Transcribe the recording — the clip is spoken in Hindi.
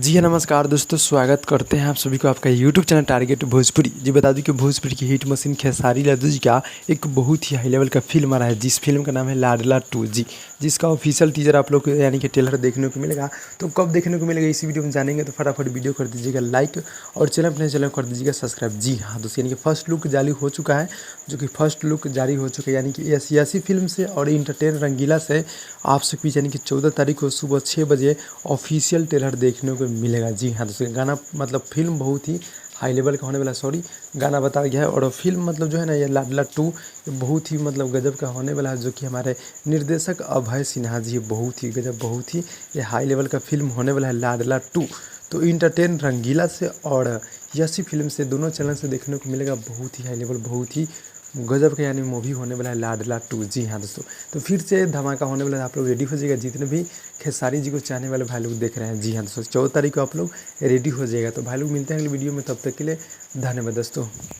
जी हाँ, नमस्कार दोस्तों, स्वागत करते हैं आप सभी को आपका यूट्यूब चैनल टारगेट भोजपुरी। जी बता दूं कि भोजपुरी की हिट मशीन खेसारी लाल जी का एक बहुत ही हाई लेवल का फिल्म आ रहा है, जिस फिल्म का नाम है लाडला 2 जी, जिसका ऑफिशियल टीजर आप लोग को यानी कि ट्रेलर देखने को मिलेगा। तो कब देखने को मिलेगा इसी वीडियो में जानेंगे, तो फटाफट वीडियो कर दीजिएगा लाइक और अपने चैनल कर दीजिएगा सब्सक्राइब। जी हाँ दोस्तों, यानी कि फर्स्ट लुक जारी हो चुका है, जो कि फर्स्ट लुक जारी हो चुका है, यानी कि ऐसी फिल्म से और इंटरटेन रंगीला से आप सबके बीच यानी कि 14 तारीख को सुबह 6 बजे ऑफिशियल ट्रेलर देखने को मिलेगा। जी हाँ दोस्तों, गाना मतलब फिल्म बहुत ही हाई लेवल का होने वाला, सॉरी गाना बताया गया है। और फिल्म मतलब जो है ना, ये लाडला 2 बहुत ही मतलब गजब का होने वाला है, जो कि हमारे निर्देशक अभय सिन्हा जी बहुत ही गजब, बहुत ही ये हाई लेवल का फिल्म होने वाला है लाडला 2। तो इंटरटेन रंगीला से और यसी फिल्म से दोनों चैनल से देखने को मिलेगा। बहुत ही हाई लेवल, बहुत ही गजब का यानी मूवी होने वाला है लाडला 2। जी हाँ दोस्तों, तो फिर से धमाका होने वाला है, आप लोग रेडी हो जाइएगा, जितने भी खेसारी जी को चाहने वाले भाई लोग देख रहे हैं। जी हाँ दोस्तों, 14 तारीख को आप लोग रेडी हो जाइएगा। तो भाई लोग मिलते हैं अगली वीडियो में, तब तक के लिए धन्यवाद दोस्तों।